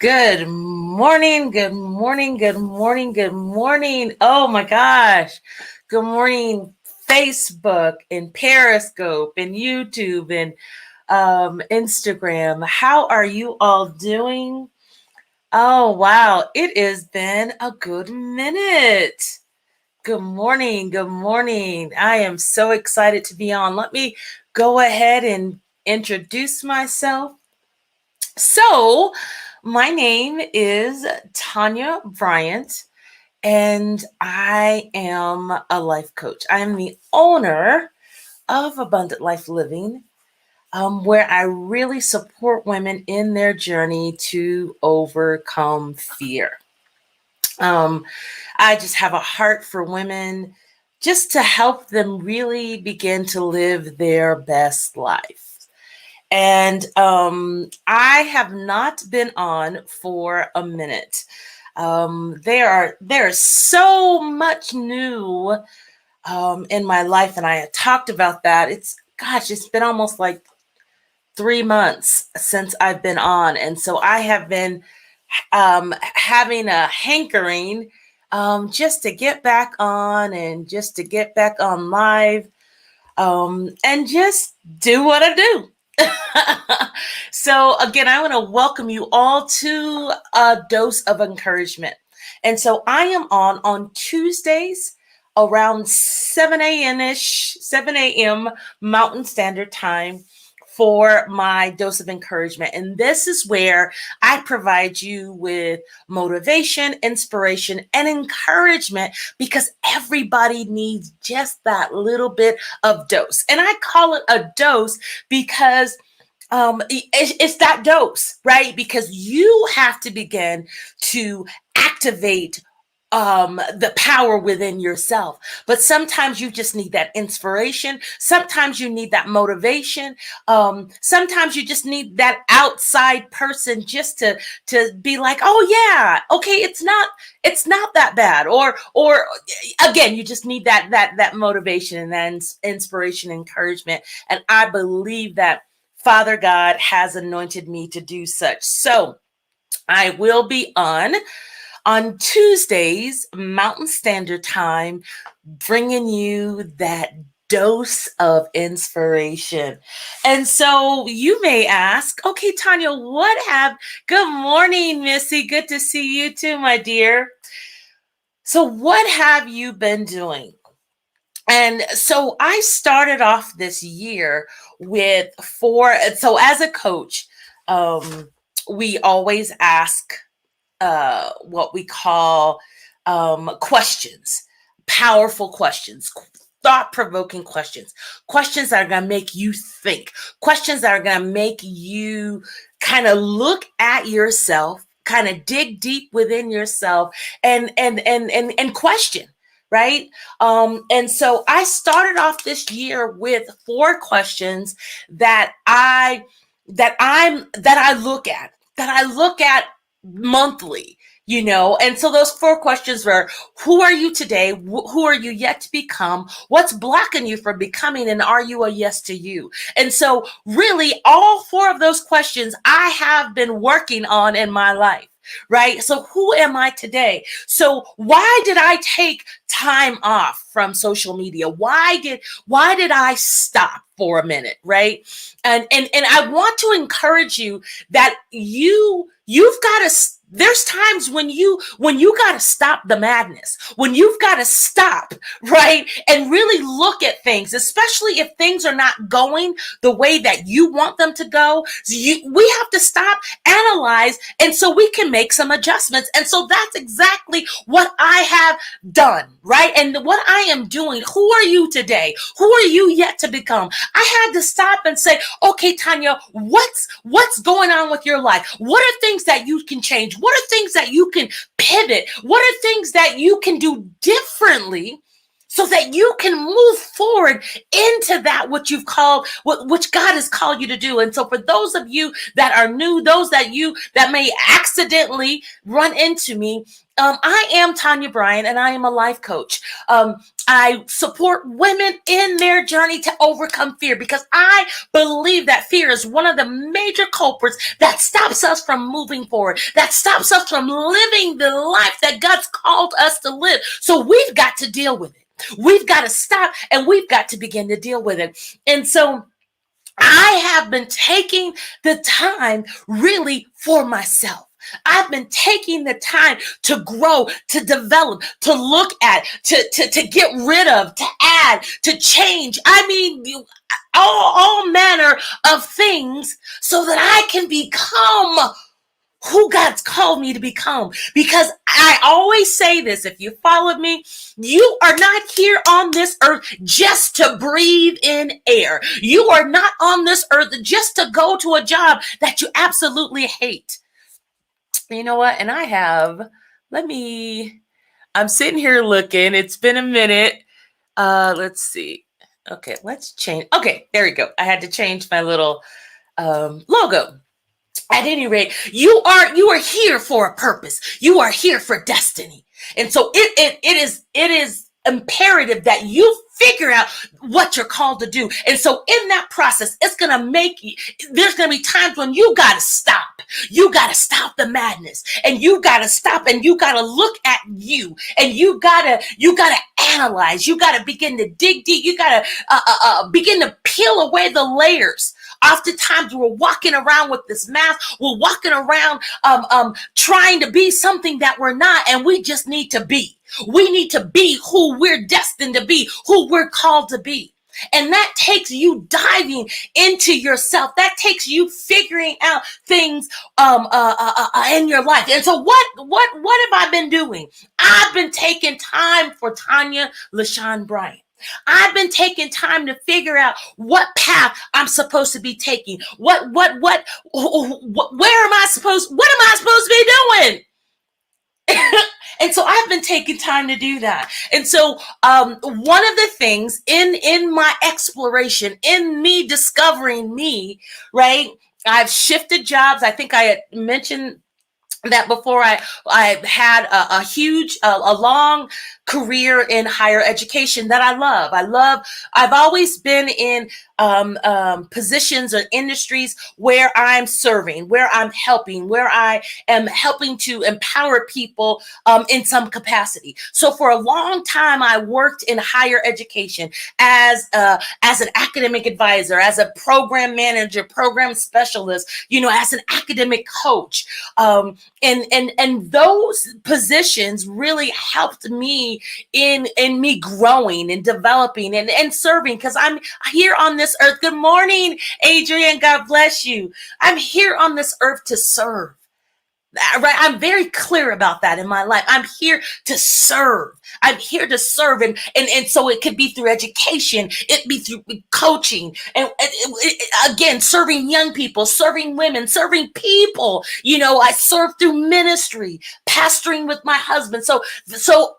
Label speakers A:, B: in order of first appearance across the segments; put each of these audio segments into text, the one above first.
A: Good morning, good morning, good morning, good morning. Oh my gosh. Good morning, Facebook and Periscope and YouTube and Instagram. How are you all doing? Oh wow, it has been a good minute. Good morning, good morning. I am so excited to be on. Let me go ahead and introduce myself. So, my name is Tanya Bryant, and I am a life coach. I am the owner of Abundant Life Living, where I really support women in their journey to overcome fear. Um, I just have a heart for women just to help them really begin to live their best life. And I have not been on for a minute. There is so much new in my life, and I had talked about that. It's been almost like 3 months since I've been on, and so I have been having a hankering just to get back on and just to get back on live and just do what I do. So, again, I want to welcome you all to a dose of encouragement. And so, I am on Tuesdays around 7 a.m. ish, 7 a.m. Mountain Standard Time for my dose of encouragement. And this is where I provide you with motivation, inspiration, and encouragement because everybody needs just that little bit of dose. And I call it a dose because it's that dose, right? Because you have to begin to activate the power within yourself. But sometimes you just need that inspiration. Sometimes you need that motivation. Sometimes you just need that outside person just to be like, oh yeah, okay, it's not that bad. Or again, you just need that motivation and that inspiration, encouragement. And I believe that Father God has anointed me to do such. So I will be on Tuesdays, Mountain Standard Time, bringing you that dose of inspiration. And so you may ask, okay, Tanya, good morning, Missy. Good to see you too, my dear. So, what have you been doing? And so I started off this year with four. So, as a coach, we always ask what we call questions, powerful questions, thought provoking questions, questions that are going to make you think, questions that are going to make you kind of look at yourself, kind of dig deep within yourself and question. Right. And so I started off this year with four questions that I look at monthly, and so those four questions were: who are you today? Who are you yet to become? What's blocking you from becoming? And are you a yes to you? And so really all four of those questions I have been working on in my life. Right. So who am I today? So why did I take time off from social media? Why did I stop for a minute? Right. And I want to encourage you that you've got to, there's times when you got to stop the madness, when you've got to stop, right, and really look at things, especially if things are not going the way that you want them to go. So we have to stop, analyze, and so we can make some adjustments. And so that's exactly what I have done, right? And what I am doing. Who are you today? Who are you yet to become? I had to stop and say, okay, Tanya, what's going on with your life? What are things that you can change? What are things that you can pivot? What are things that you can do differently so that you can move forward into that which you've called, which God has called you to do. And so for those of you that are new, those that may accidentally run into me, I am Tanya Bryan, and I am a life coach. I support women in their journey to overcome fear, because I believe that fear is one of the major culprits that stops us from moving forward, that stops us from living the life that God's called us to live. So we've got to deal with it. We've got to stop, and we've got to begin to deal with it. And so I have been taking the time really for myself. I've been taking the time to grow, to develop, to look at, to get rid of, to add, to change. I mean, all manner of things, so that I can become who God's called me to become. Because I always say this, if you followed me, you are not here on this earth just to breathe in air. You are not on this earth just to go to a job that you absolutely hate. You know what? And I'm sitting here looking. It's been a minute. Let's see. Okay, let's change. Okay, there we go. I had to change my little logo. At any rate, you are here for a purpose. You are here for destiny. And so it is imperative that you figure out what you're called to do. And so in that process, there's going to be times when you got to stop. You got to stop the madness, and you got to stop, and you got to look at you, and you got to analyze. You got to begin to dig deep. You got to begin to peel away the layers. Oftentimes we're walking around with this mask. We're walking around trying to be something that we're not, and we just need to be. We need to be who we're destined to be, who we're called to be. And that takes you diving into yourself. That takes you figuring out things in your life. And so what have I been doing? I've been taking time for Tanya LaShawn Bryan. I've been taking time to figure out what path I'm supposed to be taking. What am I supposed to be doing? And so I've been taking time to do that. And so one of the things in my exploration, in me discovering me, right? I've shifted jobs. I think I had mentioned that before. I had a huge, a long career in higher education that I love. I've always been in positions or industries where I'm serving, where I'm helping, where I am helping to empower people in some capacity. So for a long time, I worked in higher education as an academic advisor, as a program manager, program specialist, as an academic coach. And those positions really helped me in me growing and developing and serving, because I'm here on this earth. Good morning, Adrian. God bless you. I'm here on this earth to serve. Right? I'm very clear about that in my life. I'm here to serve. I'm here to serve. And so it could be through education. It be through coaching. And again, serving young people, serving women, serving people. I serve through ministry, pastoring with my husband. So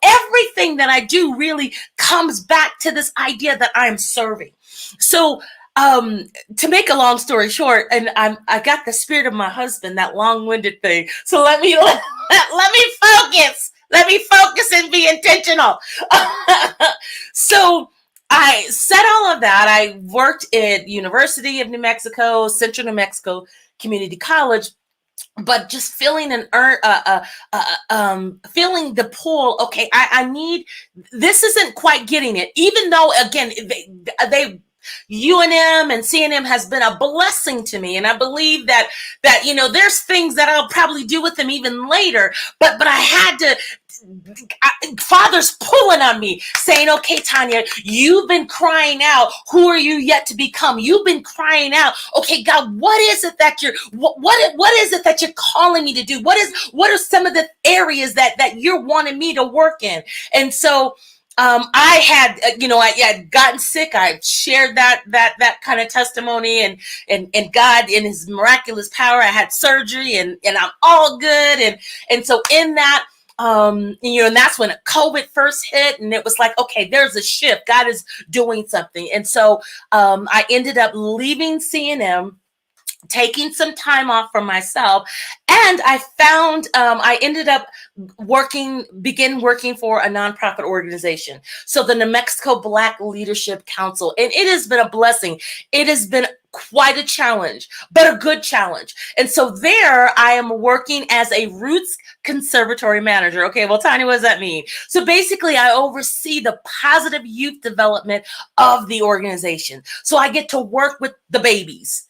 A: everything that I do really comes back to this idea that I'm serving. So to make a long story short, and I got the spirit of my husband, that long-winded thing. So let me focus. Let me focus and be intentional. So I said all of that. I worked at University of New Mexico, Central New Mexico Community College, but just feeling feeling the pull. Okay, I need. This isn't quite getting it, even though again they UNM and CNM has been a blessing to me. And I believe that there's things that I'll probably do with them even later, but I had to, Father's pulling on me saying, okay, Tanya, you've been crying out. Who are you yet to become? You've been crying out. Okay, God, what is it that what is it that you're calling me to do? What are some of the areas that you're wanting me to work in? And so, I had, I had gotten sick. I shared that kind of testimony, and God in his miraculous power, I had surgery and I'm all good. And so in that, And that's when COVID first hit, and it was like, okay, there's a shift. God is doing something. And so I ended up leaving C&M, taking some time off for myself. And I ended up begin working for a nonprofit organization. So the New Mexico Black Leadership Council. And it has been a blessing. It has been quite a challenge, but a good challenge. And so there I am working as a Roots Conservatory Manager. Okay, well, Tanya, what does that mean? So basically I oversee the positive youth development of the organization. So I get to work with the babies.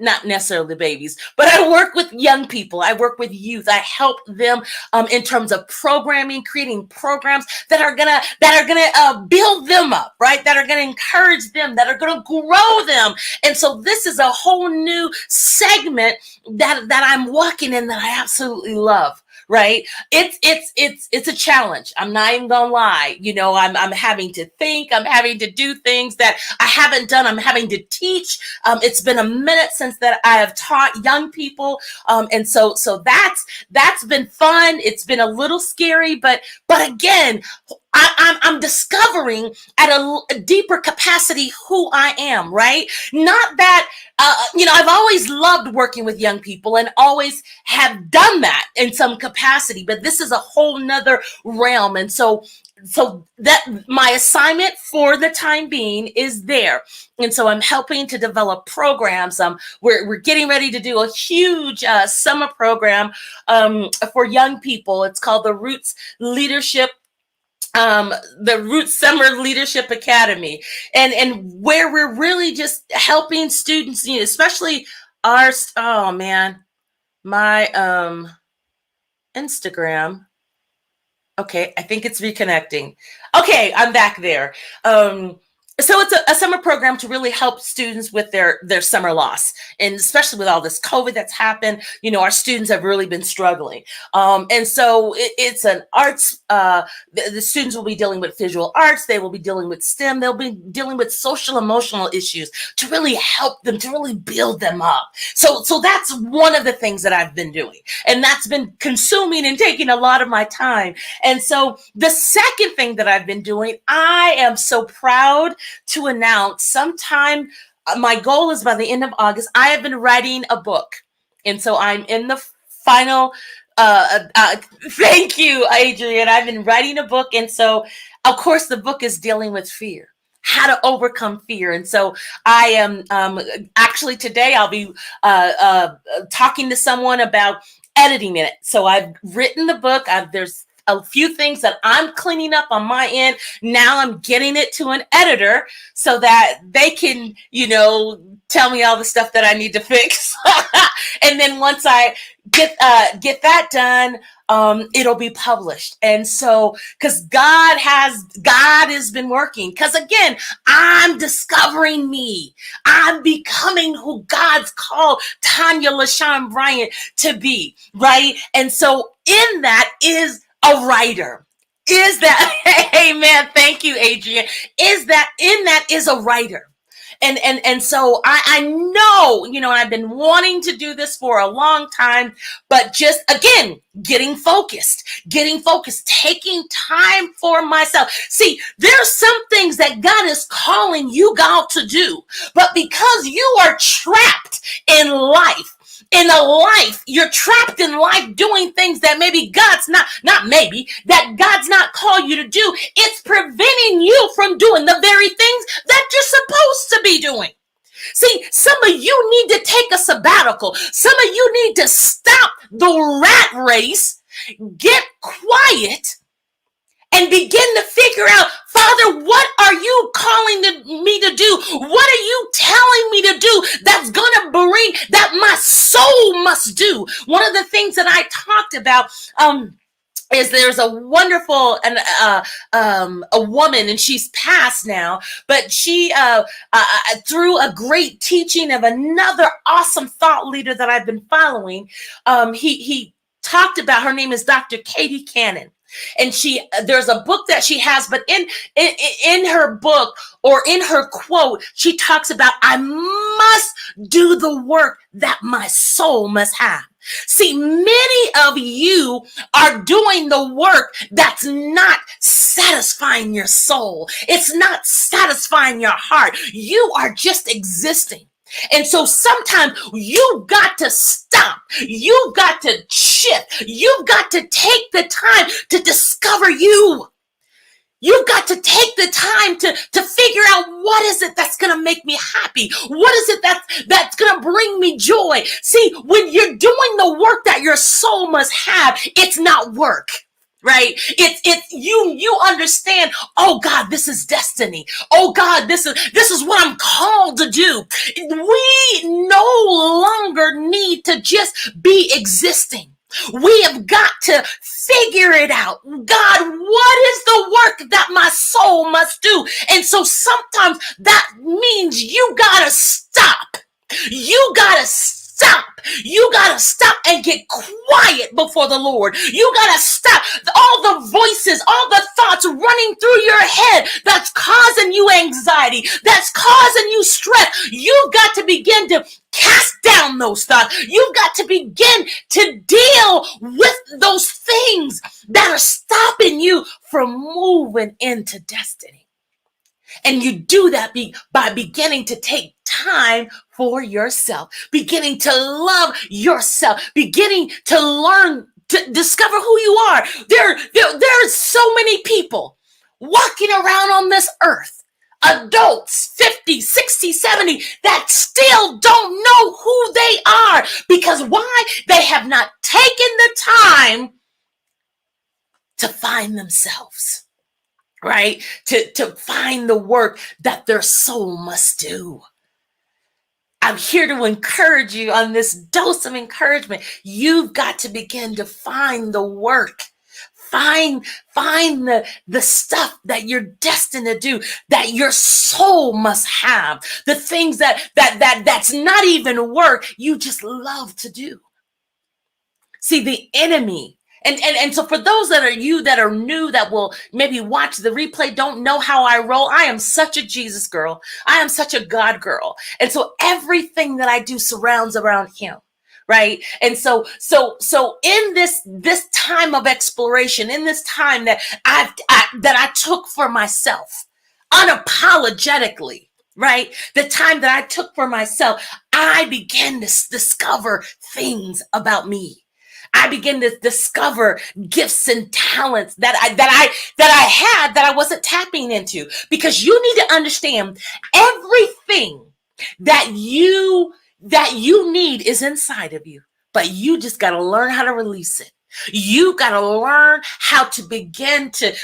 A: Not necessarily babies, but I work with young people. I work with youth. I help them in terms of programming, creating programs that are gonna build them up, right? That are gonna encourage them, that are gonna grow them. And so this is a whole new segment that I'm walking in that I absolutely love. Right? It's a challenge. I'm not even gonna lie. I'm having to think, I'm having to do things that I haven't done. I'm having to teach. It's been a minute since that I have taught young people. And so that's been fun. It's been a little scary, but again, I'm discovering at a deeper capacity who I am, right? Not that, I've always loved working with young people and always have done that in some capacity, but this is a whole nother realm. And so that my assignment for the time being is there. And so I'm helping to develop programs. We're getting ready to do a huge summer program for young people. It's called the Roots Summer Leadership Academy, and where we're really just helping students, especially my Instagram. Okay, I think it's reconnecting. Okay, I'm back there. So it's a summer program to really help students with their summer loss, and especially with all this COVID that's happened, our students have really been struggling. And so it's an arts. The students will be dealing with visual arts. They will be dealing with STEM. They'll be dealing with social emotional issues to really help them, to really build them up. So that's one of the things that I've been doing, and that's been consuming and taking a lot of my time. And so the second thing that I've been doing, I am so proud to announce sometime, my goal is by the end of August, I have been writing a book. And so I'm in the final, thank you, Adrian. I've been writing a book. And so, of course, the book is dealing with fear, how to overcome fear. And so I am, actually today I'll be talking to someone about editing it. So I've written the book. There's a few things that I'm cleaning up on my end. Now I'm getting it to an editor so that they can, tell me all the stuff that I need to fix. And then once I get that done, it'll be published. And so, because God has been working, because again, I'm discovering me. I'm becoming who God's called Tanya LaShawn Bryant to be, right? And so in that is a writer. Is that, amen, thank you, Adrian. In that is a writer. And so I know, I've been wanting to do this for a long time, but just again, getting focused, taking time for myself. See, there's some things that God is calling you out to do, but because you are trapped in life, you're trapped in life doing things that maybe that God's not called you to do. It's preventing you from doing the very things that you're supposed to be doing. See, some of you need to take a sabbatical. Some of you need to stop the rat race, get quiet, and begin to figure out, Father, what are you calling me to do? What are you telling me to do that's going to bring, that my soul must do? One of the things that I talked about is there's a wonderful a woman, and she's passed now, but she through a great teaching of another awesome thought leader that I've been following, he talked about, her name is Dr. Katie Cannon. And there's a book that she has, but in her book or in her quote, she talks about, I must do the work that my soul must have. See, many of you are doing the work that's not satisfying your soul. It's not satisfying your heart. You are just existing. And so sometimes you've got to stop. You've got to shift. You've got to take the time to discover you. You've got to take the time to figure out, what is it that's going to make me happy? What is it that's going to bring me joy? See, when you're doing the work that your soul must have, it's not work. Right? It's you understand, oh God, this is destiny. Oh God, this is what I'm called to do. We no longer need to just be existing. We have got to figure it out. God, what is the work that my soul must do? And so sometimes that means you gotta stop. You gotta stop. You gotta stop and get quiet before the Lord. You gotta stop all the voices, all the thoughts running through your head that's causing you anxiety, that's causing you stress. You've got to begin to cast down those thoughts. You've got to begin to deal with those things that are stopping you from moving into destiny. And you do that by beginning to take time for yourself, beginning to love yourself, beginning to learn to discover who you are. There are so many people walking around on this earth, adults, 50, 60, 70, that still don't know who they are. Because why? They have not taken the time to find themselves. Right? To find the work that their soul must do. I'm here to encourage you on this dose of encouragement. You've got to begin to find the work. Find the stuff that you're destined to do, that your soul must have. The things that's not even work, you just love to do. See, the enemy. And so for those that are new, that will maybe watch the replay, don't know how I roll, I am such a Jesus girl. I am such a God girl. And so everything that I do surrounds around him. Right. And so in this time of exploration, in this time that I took for myself unapologetically, right? The time that I took for myself, I began to discover things about me. I began to discover gifts and talents that I had that I wasn't tapping into. Because you need to understand, everything that you need is inside of you, but you just got to learn how to release it. You got to learn how to begin to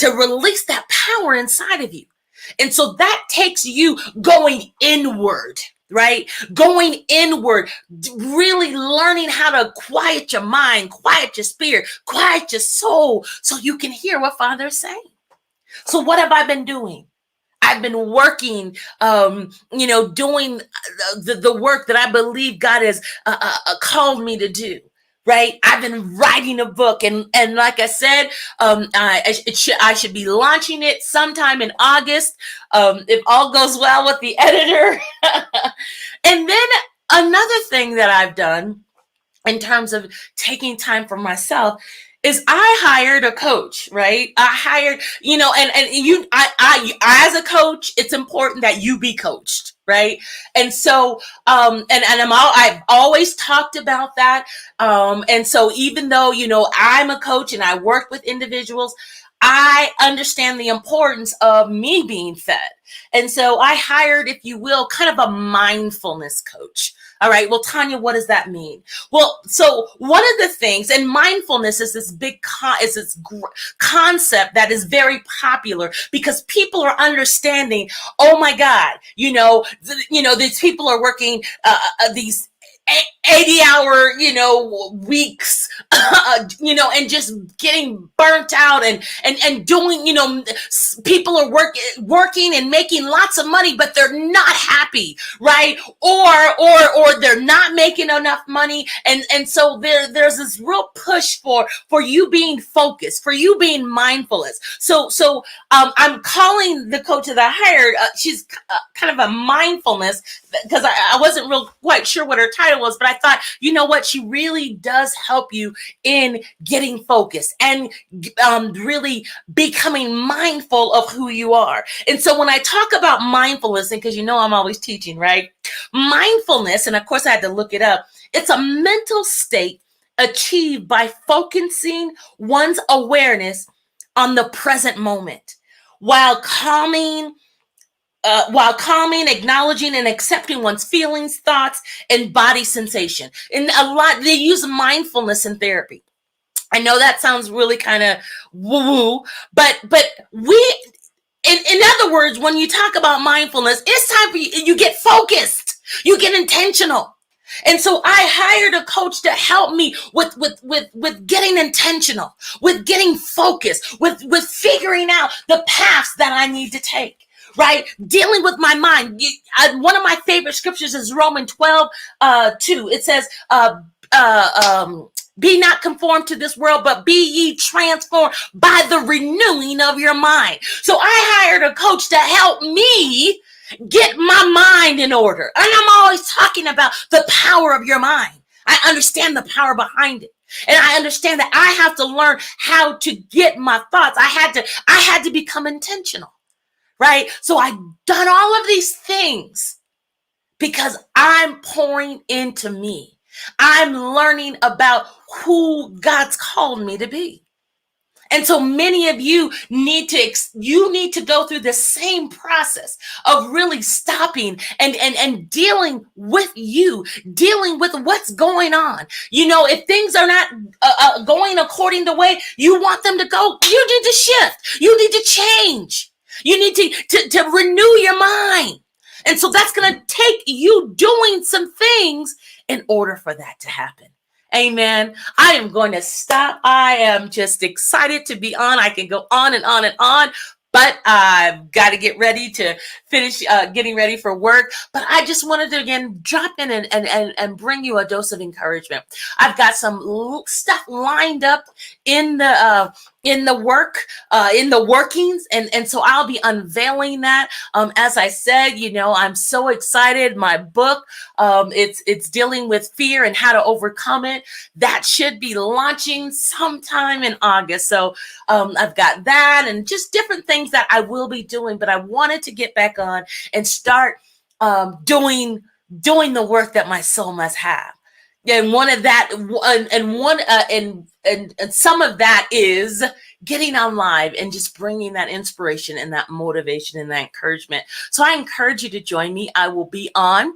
A: release that power inside of you. And so that takes you going inward. Right? Going inward, really learning how to quiet your mind, quiet your spirit, quiet your soul, so you can hear what Father is saying. So what have I been doing? I've been working, doing the work that I believe God has called me to do. Right? I've been writing a book, and like I said, I should be launching it sometime in August, if all goes well with the editor. And then another thing that I've done in terms of taking time for myself is I hired a coach, right? I hired, I as a coach, it's important that you be coached, right? And so, I've always talked about that. And so even though, I'm a coach and I work with individuals, I understand the importance of me being fed. And so I hired, if you will, kind of a mindfulness coach. All right. Well, Tanya, what does that mean? Well, so one of the things, and mindfulness is this big concept that is very popular because people are understanding, oh my God, these people are working these 80-hour, weeks, and just getting burnt out and doing, people are working and maybe making lots of money, but they're not happy, right? Or they're not making enough money. And so there's this real push for you being focused, for you being mindfulness. So I'm calling the coach that I hired. She's kind of a mindfulness, because I wasn't real quite sure what her title was, but I thought, you know what, she really does help you in getting focused and really becoming mindful of who you are. And so when I talk about mindfulness, and because you know I'm always teaching, right? Mindfulness, and of course I had to look it up, it's a mental state achieved by focusing one's awareness on the present moment while calming, acknowledging and accepting one's feelings, thoughts, and body sensation. And a lot, they use mindfulness in therapy. I know that sounds really kind of woo-woo, but in other words, when you talk about mindfulness, it's time for you get focused, you get intentional. And so I hired a coach to help me with getting intentional, with getting focused, with figuring out the paths that I need to take, right? Dealing with my mind. One of my favorite scriptures is Romans 12, 2. It says, be not conformed to this world, but be ye transformed by the renewing of your mind. So I hired a coach to help me get my mind in order. And I'm always talking about the power of your mind. I understand the power behind it. And I understand that I have to learn how to get my thoughts. I had to become intentional, right? So I've done all of these things because I'm pouring into me. I'm learning about who God's called me to be. And so many of you need to go through the same process of really stopping and dealing with you, dealing with what's going on. You know, if things are not going according to the way you want them to go, you need to shift. You need to change. You need to renew your mind. And so that's going to take you doing some things in order for that to happen. Amen. I am going to stop. I am just excited to be on. I can go on and on and on, but I've got to get ready to finish getting ready for work. But I just wanted to, again, drop in and bring you a dose of encouragement. I've got some stuff lined up in the workings. And so I'll be unveiling that. As I said, you know, I'm so excited. My book, it's dealing with fear and how to overcome it. That should be launching sometime in August. So I've got that and just different things that I will be doing, but I wanted to get back on and start doing the work that my soul must have. And one of that, and some of that is getting on live and just bringing that inspiration and that motivation and that encouragement. So I encourage you to join me. I will be on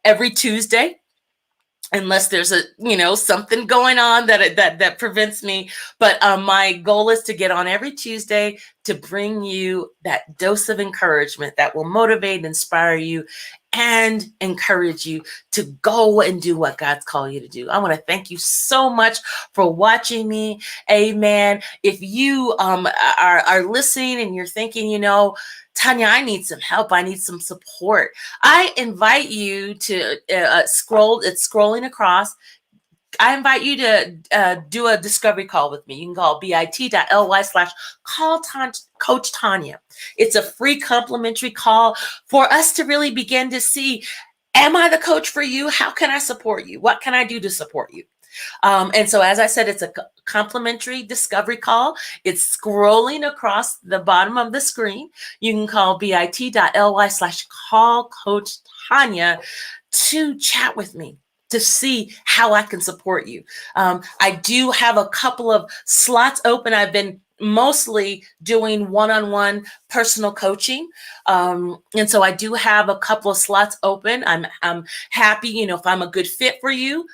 A: every Tuesday, unless there's something going on that prevents me. But my goal is to get on every Tuesday to bring you that dose of encouragement that will motivate, inspire you, and encourage you to go and do what God's called you to do. I want to thank you so much for watching me. Amen. If you are listening and you're thinking, Tanya, I need some help. I need some support. I invite you to scroll. It's scrolling across. I invite you to do a discovery call with me. You can call bit.ly/call Coach Tanya. It's a free complimentary call for us to really begin to see, am I the coach for you? How can I support you? What can I do to support you? And so, as I said, it's a complimentary discovery call. It's scrolling across the bottom of the screen. You can call bit.ly/call Coach Tanya to chat with me, to see how I can support you. I do have a couple of slots open. I've been mostly doing one-on-one personal coaching. And so I do have a couple of slots open. I'm happy, if I'm a good fit for you.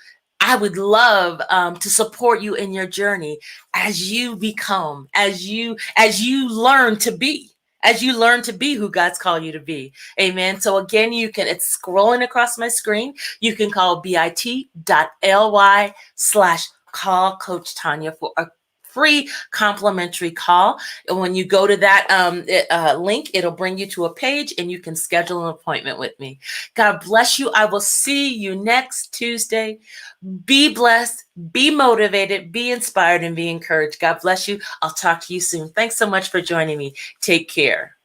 A: I would love to support you in your journey as you become, as you learn to be. As you learn to be who God's called you to be. Amen. So again, it's scrolling across my screen. You can call bit.ly/call Coach Tanya for a free complimentary call. And when you go to that link, it'll bring you to a page and you can schedule an appointment with me. God bless you. I will see you next Tuesday. Be blessed, be motivated, be inspired, and be encouraged. God bless you. I'll talk to you soon. Thanks so much for joining me. Take care.